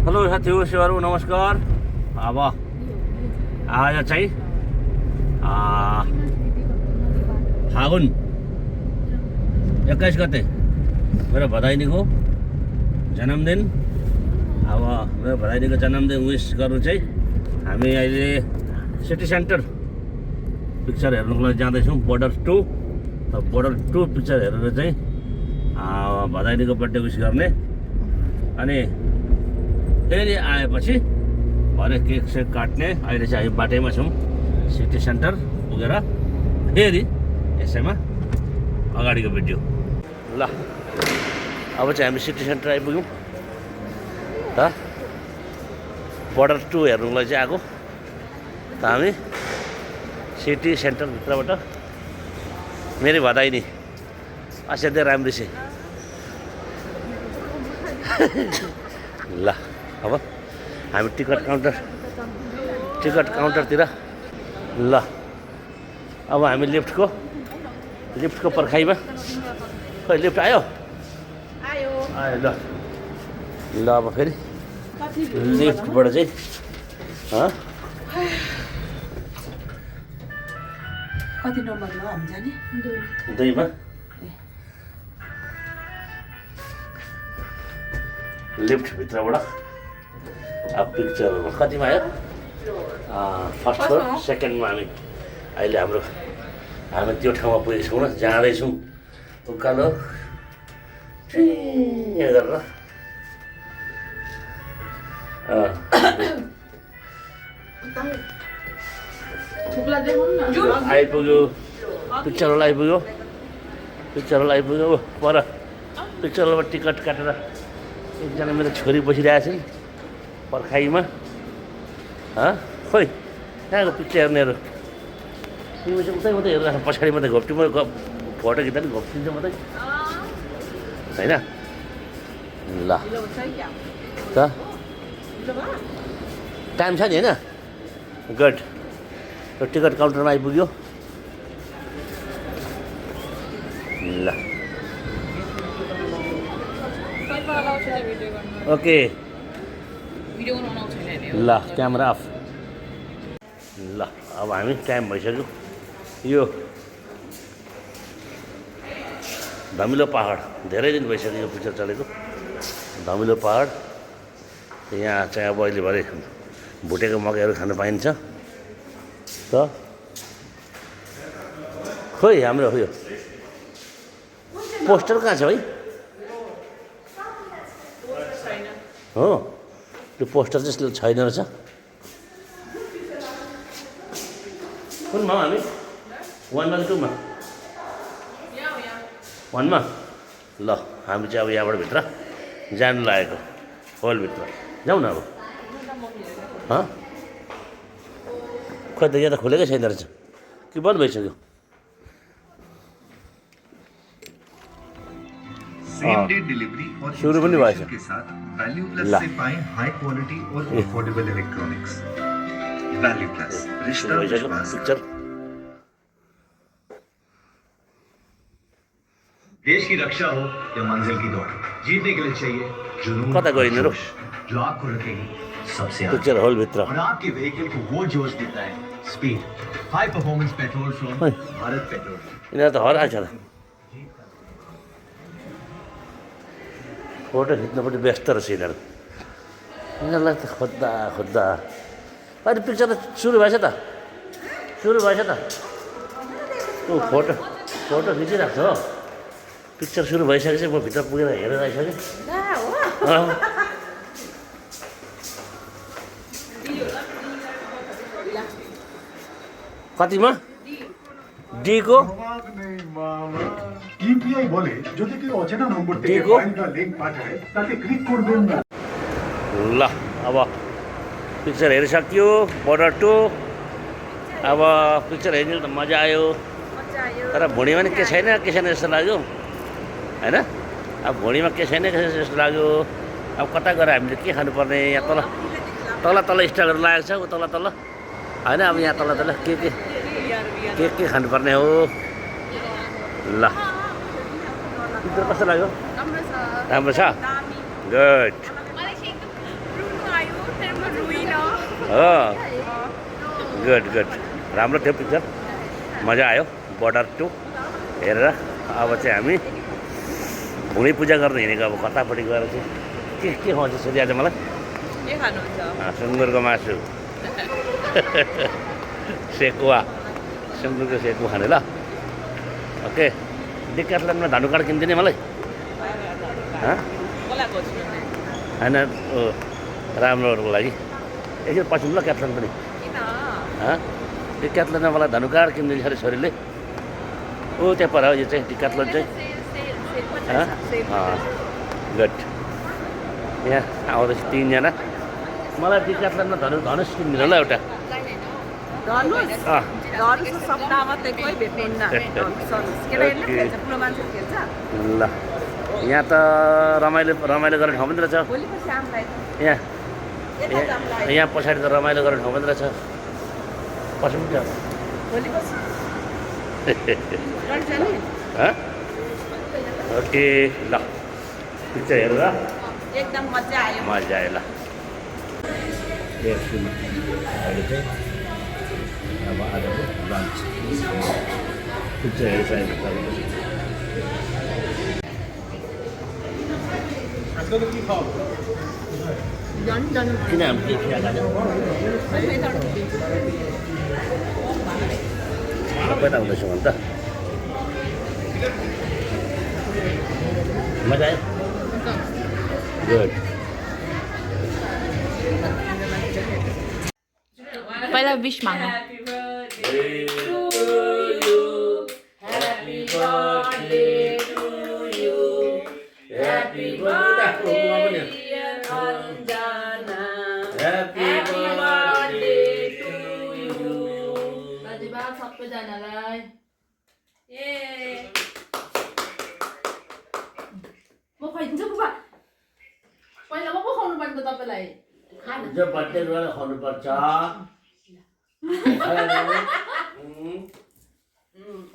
Hello साथीहरू सेवाहरू नमस्कार। अब आज चाहिँ फागुन 21 गते मेरो भदाइनीको जन्मदिन। अब मेरो भदाइनीको जन्मदिन विश गर्नु चाहिँ हामी अहिले सिटी सेन्टर पिक्चर हेर्नुको लागि जाँदैछौँ। बोर्डर 2 पिक्चर हेरेर चाहिँ भदाइनीको बर्थडे विश गर्ने। अनि फेरि आएपछि भरे केक सेक काट्ने। अहिले चाहिँ हामी बाटैमा छौँ सिटी सेन्टर पुगेर फेरि यसैमा अगाडिको भिडियो। ल अब चाहिँ हामी सिटी सेन्टर आइपुग्यौँ त। बोर्डर 2 हेर्नुको लागि चाहिँ आएको त हामी सिटी सेन्टरभित्रबाट। मेरी भदाइनी असाध्यै राम्री छ। ल अब हामी टिकट काउन्टरतिर। ल अब हामी लिफ्टको पर्खाइमा। खै लिफ्ट आयो ल ल अब फेरि लिफ्टबाट चाहिँ कति नम्बरमा हामी जाने? 2 मा लिफ्टभित्रबाट अब पिक्चरमा कतिमा आयो? फर्स्ट फ्लोर सेकेन्डमा हामी अहिले हामी त्यो ठाउँमा पुगेको छौँ न। जाँदैछौँ उकालो गरेर आइपुग्यो। पिक्चर हल आइपुग्यो पर पिक्चर हलमा टिकट काटेर एकजना मेरो छोरी बसिरहेको छिन् पर्खाइमा। खोइ कहाँको पिक्चर हेर्नेहरू तिमी चाहिँ उतै मात्रै हेरिरहेको छ। पछाडि मात्रै घोप्टी फोटो खिच्दा पनि घोप्टिन्छ मात्रै होइन। ल त टाइम छ नि होइन? गुड। टिकट काउन्टरमा आइपुग्यो। ल ओके ल क्यामेरा अफ। ल अब हामी टाइम भइसक्यो। यो धमिलो पहाड धेरै दिन भइसक्यो यो पिक्चर चलेको। धमिलो पहाड यहाँ चाहिँ अब अहिले भरे भुटेको मकैहरू खान पाइन्छ त। खोइ हाम्रो यो पोस्टर कहाँ छ भाइ? हो त्यो पोस्टर चाहिँ छैन रहेछ। कुनमा हामी 1 मा 2 मा? 1 मा। ल हामी चाहिँ अब यहाँबाट भित्र जानु लागेको हलभित्र। जाउँ न अब। खोइ त यहाँ त खोलेकै छैन रहेछ कि बन्द भइसक्यो? सेम डे डिलीवरी और शुरू पनि भएछ। के साथ वैल्यू प्लस ला। से पाएं हाई क्वालिटी और अफोर्डेबल इलेक्ट्रॉनिक्स। वैल्यू प्लस रिश्ता विश्वास। पिक्चर देश की रक्षा हो या मंजिल की दौड़, जीतने के लिए चाहिए जुनून कता गयो और यिनीहरू? जोश, जो आपको रखेगी सबसे आगे। पिक्चर हलभित्र। और आपके व्हीकल को वो जोश देता है speed high performance petrol from hi. Bharat petrol. यिनीहरू त हराएको छ त। फोटो खिच्नपट्टि व्यस्त रहेछ यिनीहरू। यिनीहरूलाई त खोज्दा अहिले पिक्चर त सुरु भएछ त। ऊ फोटो खिचिरहेको छ हो। पिक्चर सुरु भइसकेपछि म भित्र पुगेर हेरेर आइसकेँ। कतिमा? डीको ইউপিআই বলে যদি কেউ অচেনা নম্বর থেকে দেখো। ফাইল বা লিংক পাঠায় তাতে ক্লিক করবেন না। ल अब पिक्चर हेरिसक्यो बोर्डर 2। अब पिक्चर हेर्नु त मजा आयो तर भुँडीमा नि के छैन जस्तो लाग्यो होइन। अब भुँडीमा के छैन जस्तो लाग्यो। अब कता गएर हामीले के खानुपर्ने? यहाँ तल स्टार गरेर लागेको छ ऊ तल होइन। अब यहाँ तल के खानुपर्ने हो? ल पिक्चर कस्तो लाग्यो? राम्रो छ। गुड। हो गुड गुड राम्रो थियो पिक्चर मजा आयो बर्डर 2 हेरेर अब चाहिँ हामी भुँडी पूजा गर्न हिँडेको अब कतापट्टि गएर चाहिँ के खुवाउँछ सोधि आज मलाई के खानुहुन्छ सुँगुरको मासु सेकुवा सुँगुरको सेकुवा खाने ल ओके डिक्याथलनमा धनुकाँड किनिदिने मलाई होइन राम्रोहरूको लागि एकछिन पछि ल क्याथलन पनि डिक्याथलनमा मलाई धनुकाँड किनिदिन्छ अरे छोरीले ऊ त्यहाँ पर हो यो चाहिँ डिक्याथलन चाहिँ गुड यहाँ आउँदैछ 3 जना मलाई डिक्याथलनमा धनुष किनिदिनु ल एउटा ल यहाँ त रमाइलो गर्ने ठाउँ पनि रहेछ यहाँ पछाडि त रमाइलो गर्ने ठाउँ पनि रहेछ पछि पनि ओके ल पिक्चर हेरेर एकदम मजा आयो ल अहिले चाहिँ अब आजको लन्च पिक्चर हेरिसकेपछि किन हामी के खिया खान्छ पैदा हुँदैछ भने त मजा आयो गुड पहिला विश माग्नु सबैजनालाई म खुवाइदिन्छु बुबा पहिला म पो खुवाउनु पर्छ तपाईँलाई जो बर्थडे गरेर खुवाउनुपर्छ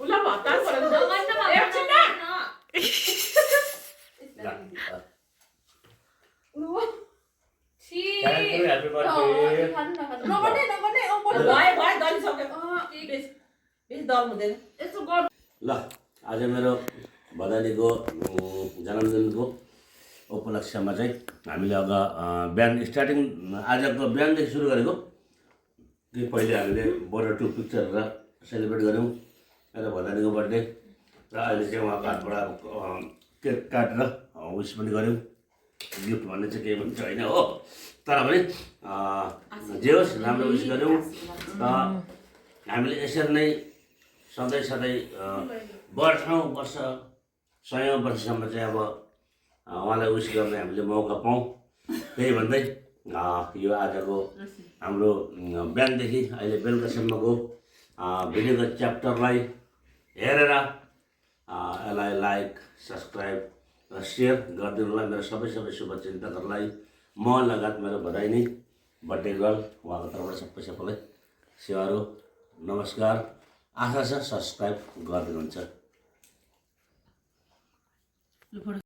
उसलाई भत्तार ह्यापी बर्थडे ल आज मेरो भदालीको जन्मदिनको उपलक्ष्यमा चाहिँ हामीले अब बिहान स्टार्टिङ आजको बिहानदेखि सुरु गरेको कि पहिले हामीले बर्डर 2 पिक्चर हेरेर सेलिब्रेट गऱ्यौँ र भदालीको बर्थडे र अहिले चाहिँ उहाँको हातबाट केक काटेर विस पनि गऱ्यौँ गिफ्ट भन्ने चाहिँ केही पनि छैन हो तर पनि जे होस् राम्रो विस गऱ्यौँ हामीले यसरी नै सधैँ वर्षौँ वर्ष 100औं वर्षसम्म चाहिँ अब उहाँलाई विस गर्ने हामीले मौका पाऊँ त्यही भन्दै यो आजको हाम्रो बिहानदेखि अहिले बेलुकासम्मको भिडियोको च्याप्टरलाई हेरेर यसलाई लाइक सब्सक्राइब र सेयर गरिदिनुलाई मेरो सबै शुभचिन्तकहरूलाई म लगायत मेरो बधाई बर्थडे गर्ल उहाँको तर्फबाट सबैलाई सेवाहरू नमस्कार आशा छ सब्सक्राइब गरिदिनुहुन्छ